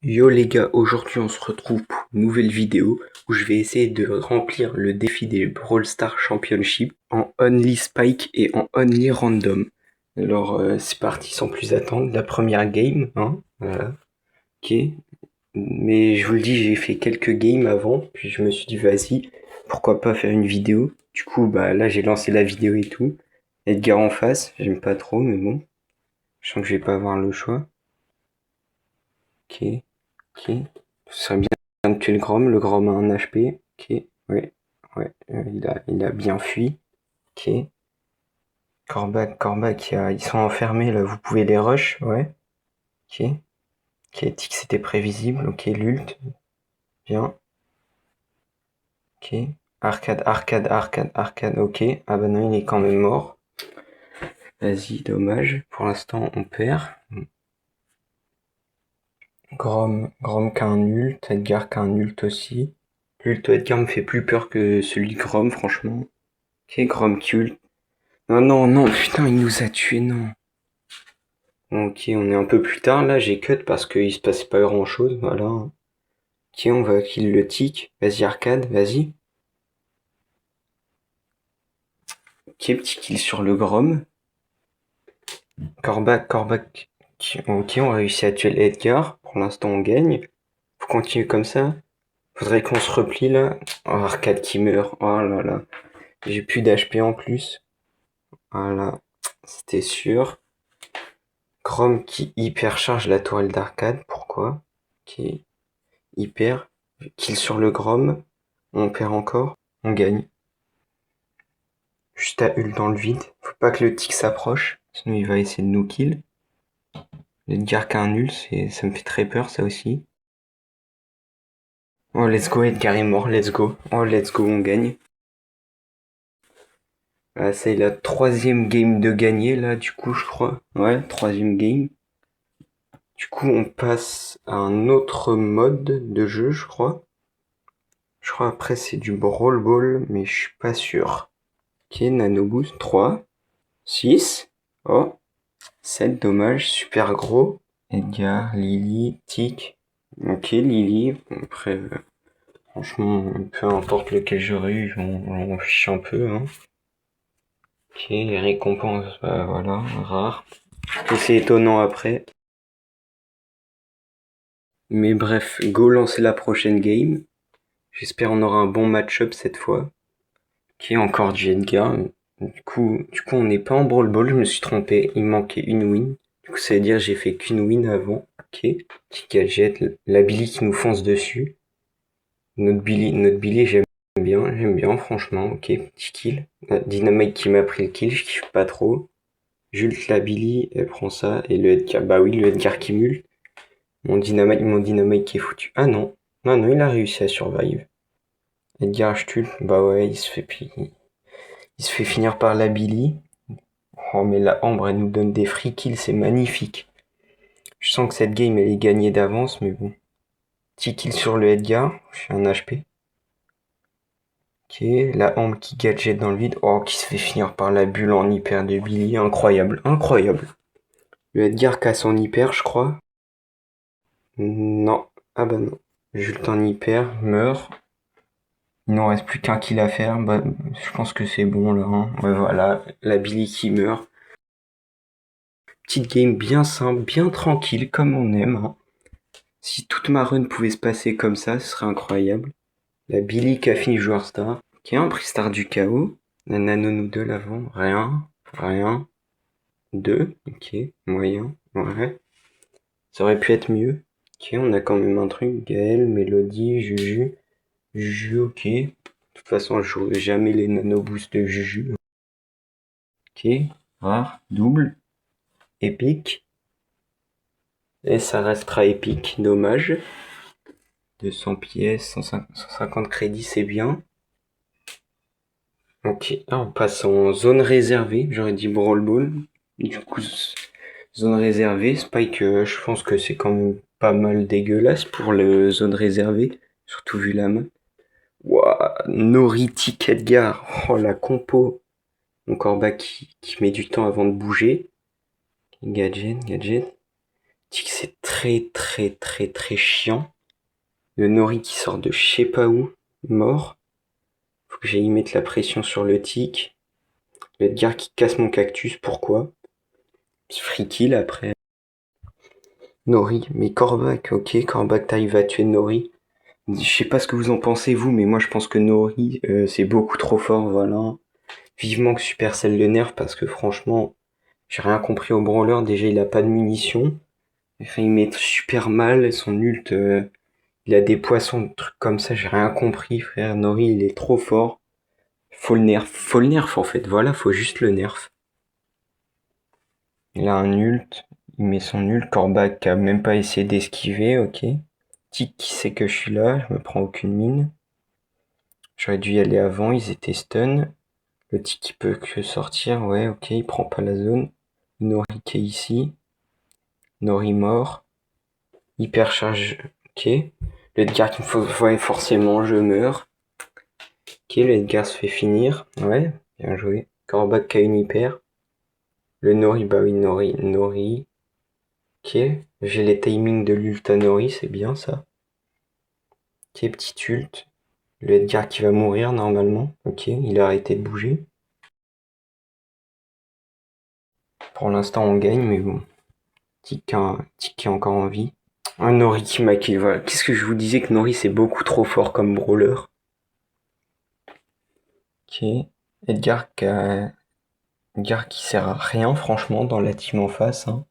Yo les gars, aujourd'hui on se retrouve pour une nouvelle vidéo où je vais essayer de remplir le défi des Brawl Stars Championship en Only Spike et en Only Random. Alors c'est parti sans plus attendre, la première game, hein, voilà, ok. Mais je vous le dis, j'ai fait quelques games avant, puis je me suis dit vas-y, pourquoi pas faire une vidéo. Du coup bah là j'ai lancé la vidéo et tout. Edgar en face, j'aime pas trop mais bon, je sens que je vais pas avoir le choix. Ok, ok. Ce serait bien de tuer le Grom a un HP. Ok, ouais, ouais, il a bien fui. Ok. Corbac, ils sont enfermés là, vous pouvez les rush, ouais. Ok. Ok, Tix c'était prévisible. Ok, Lult, bien. Ok. Arcade, ok. Ah bah non, il est quand même mort. Vas-y, dommage. Pour l'instant, on perd. Grom qui a un ult, Edgar qui a un ult aussi. L'ult Edgar me fait plus peur que celui de Grom, franchement. Ok, Grom qui ult. Non, non, non, putain, il nous a tués, non. Ok, on est un peu plus tard, là, j'ai cut parce qu'il se passait pas grand chose, voilà. Ok, on va kill le tic. Vas-y, arcade, vas-y. Ok, petit kill sur le Grom. Corbac. Ok, on réussit à tuer l'Edgar. Pour l'instant, on gagne. Faut continuer comme ça. Faudrait qu'on se replie, là. Oh, arcade qui meurt. Oh là là. J'ai plus d'HP en plus. Voilà. C'était sûr. Grom qui hypercharge la tourelle d'arcade. Pourquoi? Ok. Hyper. Kill sur le Grom. On perd encore. On gagne. Juste à ult dans le vide. Faut pas que le tic s'approche. Sinon il va essayer de nous kill. L'Edgar qui a un nul, ça me fait très peur ça aussi. Oh let's go, Edgar est mort, let's go. Oh let's go, on gagne. Ah, c'est la troisième game de gagner là du coup je crois. Ouais, troisième game. Du coup on passe à un autre mode de jeu je crois. Je crois après c'est du Brawl Ball mais je suis pas sûr. Ok, Nano Boost, 3, 6. Oh, 7, dommage, super gros. Edgar, Lily, Tic. Ok, Lily. Après, franchement, peu importe lequel j'aurais eu, on fiche un peu. Hein. Ok, les récompenses, bah voilà, rare. Et c'est étonnant après. Mais bref, go lancer la prochaine game. J'espère on aura un bon match-up cette fois. Ok, encore du Edgar. Du coup, on n'est pas en Brawl Ball, je me suis trompé. Il manquait une win. Du coup, ça veut dire que j'ai fait qu'une win avant. Ok. Petit gadget, la Billy qui nous fonce dessus. Notre Billy, j'aime bien, franchement. Ok, petit kill. Dynamite qui m'a pris le kill, je kiffe pas trop. Jules, la Billy, elle prend ça. Et le Edgar, bah oui, le Edgar qui mule. Mon Dynamite qui est foutu. Ah non. Non, non, il a réussi à survive. Edgar, je tue. Bah ouais, il se fait finir par la Billy. Oh, mais la Ambre, elle nous donne des free kills, c'est magnifique. Je sens que cette game, elle est gagnée d'avance, mais bon. Petit kill sur le Edgar, je suis un HP. Ok, la Ambre qui gadget dans le vide. Oh, qui se fait finir par la bulle en hyper de Billy. Incroyable, incroyable. Le Edgar casse en hyper, je crois. Non. Ah bah non. Jules en hyper, meurt. Il n'en reste plus qu'un kill à faire. Bah, je pense que c'est bon là. Hein. Ouais, voilà, la Billy qui meurt. Petite game bien simple, bien tranquille, comme on aime. Hein. Si toute ma run pouvait se passer comme ça, ce serait incroyable. La Billy qui a fini joueur star. Qui a un prix star du chaos. La Nano Noodle avant. Rien. Rien. 2. Ok. Moyen. Ouais. Ça aurait pu être mieux. Ok, on a quand même un truc. Gaël, Mélodie, Juju. Juju, ok. De toute façon, je jouerai jamais les nano boosts de Juju. Ok. Rare. Double. Épique. Et ça restera épique. Dommage. 200 pièces, 150 crédits, c'est bien. Ok, là on passe en zone réservée, j'aurais dit Brawl Ball. Du coup, zone réservée, Spike, je pense que c'est quand même pas mal dégueulasse pour le zone réservée, surtout vu la main. Wouah, Noritic Edgar, oh la compo. Mon Corbac qui met du temps avant de bouger. Gadget. Tic, c'est très chiant. Le Nori qui sort de je sais pas où, mort. Faut que j'aille mettre la pression sur le tic. Le Edgar qui casse mon cactus, pourquoi? Free kill après. Nori, mais Kor'bak, ok, Kor'bak t'arrives à tuer Nori. Je sais pas ce que vous en pensez vous, mais moi je pense que Nori c'est beaucoup trop fort, voilà. Vivement que Supercell le nerf parce que franchement, j'ai rien compris au brawler. Déjà il a pas de munitions. Enfin, il met super mal, son ult, il a des poissons, des trucs comme ça, j'ai rien compris frère. Nori il est trop fort. Faut le nerf en fait, voilà, faut juste le nerf. Il a un ult, il met son ult, Kor'bak a même pas essayé d'esquiver, ok. Tic qui sait que je suis là, je me prends aucune mine. J'aurais dû y aller avant, ils étaient stun. Le tic il peut que sortir, ouais, ok, il prend pas la zone. Nori qui est ici. Nori mort. Hypercharge, ok. Le Edgar qui me faut, ouais, forcément, je meurs. Ok, le Edgar se fait finir, ouais, bien joué. Kor'bak qui a une hyper. Le Nori, bah oui, Nori. Ok, j'ai les timings de l'ult à Nori, c'est bien ça. Ok, petit ult. Le Edgar qui va mourir normalement. Ok, il a arrêté de bouger. Pour l'instant, on gagne, mais bon. Tic est encore en vie. Un Nori qui m'a kill, voilà. Qu'est-ce que je vous disais que Nori c'est beaucoup trop fort comme brawler. Ok. Edgar qui sert à rien franchement dans la team en face, hein.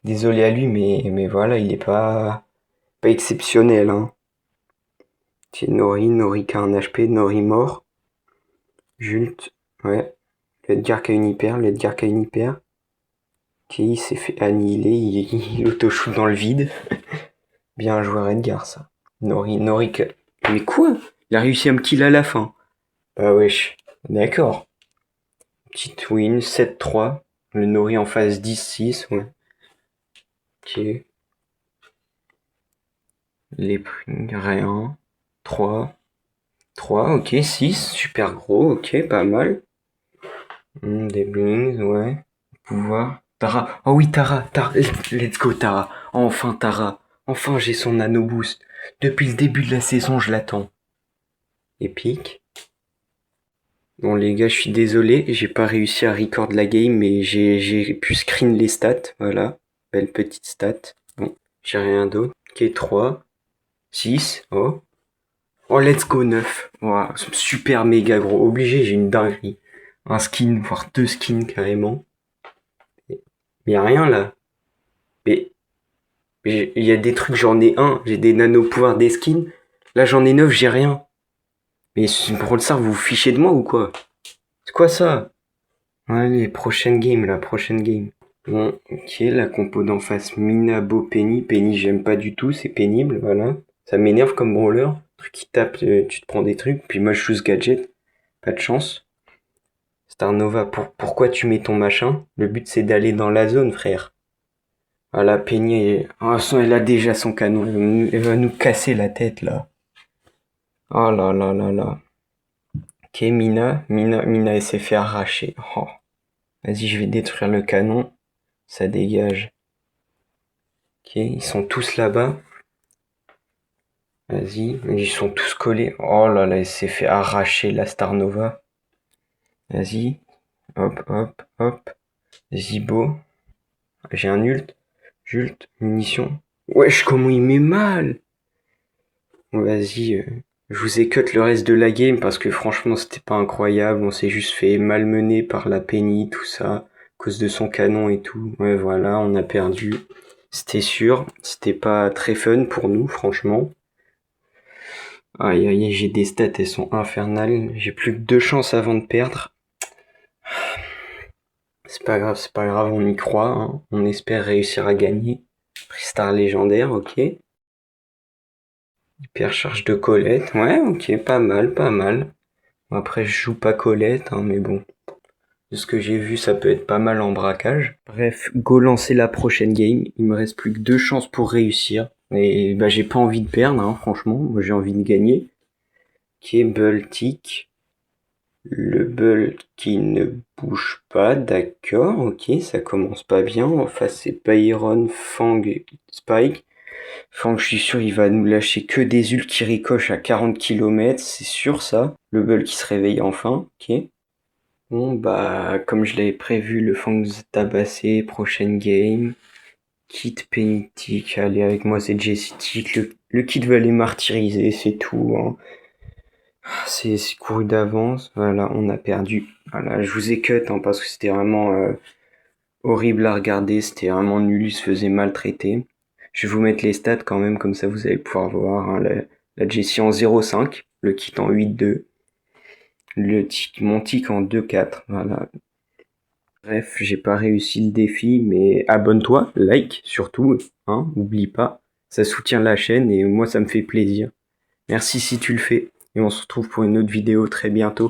Désolé à lui, mais voilà, il est pas exceptionnel, hein. C'est Nori qui a un HP, Nori mort. Jult, ouais. Le Edgar qui a une hyper, le Edgar qui a une hyper. Ok, il s'est fait annihiler, il auto-shoot dans le vide. Bien joué Edgar, ça. Nori que... Mais quoi? Il a réussi à me kill à la fin. Bah wesh. D'accord. Petite win, 7-3. Le Nori en phase 10-6, ouais. Ok. Les prix, rien. 3. 3, ok. 6, super gros, ok, pas mal. Des blings, ouais. Pouvoir. Tara. Oh oui, Tara. Let's go, Tara. Enfin, Tara. Enfin, j'ai son nano boost. Depuis le début de la saison, je l'attends. Épique. Bon les gars, je suis désolé, j'ai pas réussi à record la game, mais j'ai pu screen les stats, voilà. Belle petite stat. Bon, j'ai rien d'autre. Ok, 3, 6, oh. Oh, let's go, 9. Wow, super méga gros. Obligé, j'ai une dinguerie. Un skin, voire deux skins carrément. Mais y a rien là. Mais il y a des trucs, j'en ai un, j'ai des nano pouvoirs des skins. Là, j'en ai 9, j'ai rien. Mais pour le ça, vous vous fichez de moi ou quoi? C'est quoi ça? Allez, prochaine game, la prochaine game. Bon, ok, la compo d'en face, Minabo, Penny. Penny, j'aime pas du tout, c'est pénible, voilà. Ça m'énerve comme brawler. Truc qui tape, tu te prends des trucs. Puis moi, je choose gadget. Pas de chance. Star Nova, pourquoi tu mets ton machin? Le but, c'est d'aller dans la zone, frère. Voilà, Penny, elle a déjà son canon. Elle va nous casser la tête, là. Oh là là là là. Ok, Mina, elle s'est fait arracher. Oh. Vas-y, je vais détruire le canon. Ça dégage. Ok, ils sont tous là-bas. Vas-y, ils sont tous collés. Oh là là, il s'est fait arracher la Star Nova. Vas-y, hop, hop, hop. Zibo. J'ai un ult. Jult, munitions. Wesh, comment il met mal. Bon, vas-y, je vous ai cut le reste de la game parce que franchement, c'était pas incroyable. On s'est juste fait malmener par la Penny, tout ça, à cause de son canon et tout. Ouais, voilà, on a perdu. C'était sûr. C'était pas très fun pour nous, franchement. Aïe aïe, j'ai des stats, elles sont infernales. J'ai plus que 2 chances avant de perdre. C'est pas grave, on y croit, hein. On espère réussir à gagner. Star légendaire, ok. Hyper charge de Colette, ouais, ok, pas mal, pas mal. Bon, après, je joue pas Colette, hein, mais bon. De ce que j'ai vu, ça peut être pas mal en braquage. Bref, go lancer la prochaine game. Il me reste plus que 2 chances pour réussir. Et bah, j'ai pas envie de perdre, hein, franchement. Moi, j'ai envie de gagner. Ok, Baltic. Le Bull qui ne bouge pas, d'accord, ok, ça commence pas bien. En face, c'est Byron, Fang et Spike. Fang, je suis sûr, il va nous lâcher que des ults qui ricochent à 40 km, c'est sûr ça. Le Bull qui se réveille enfin, ok. Bon, bah, comme je l'avais prévu, le Fang nous a tabassé, prochaine game. Kit Pentic, allez, avec moi c'est Jessie. Le Kit va les martyriser, c'est tout, hein. C'est couru d'avance, voilà, on a perdu. Voilà, je vous ai cut hein, parce que c'était vraiment horrible à regarder, c'était vraiment nul, il se faisait maltraiter. Je vais vous mettre les stats quand même, comme ça vous allez pouvoir voir hein, la Jessie en 0,5, le kit en 8,2, mon tic en 2,4, voilà. Bref, j'ai pas réussi le défi, mais abonne-toi, like surtout, hein, oublie pas, ça soutient la chaîne et moi ça me fait plaisir. Merci si tu le fais, et on se retrouve pour une autre vidéo très bientôt.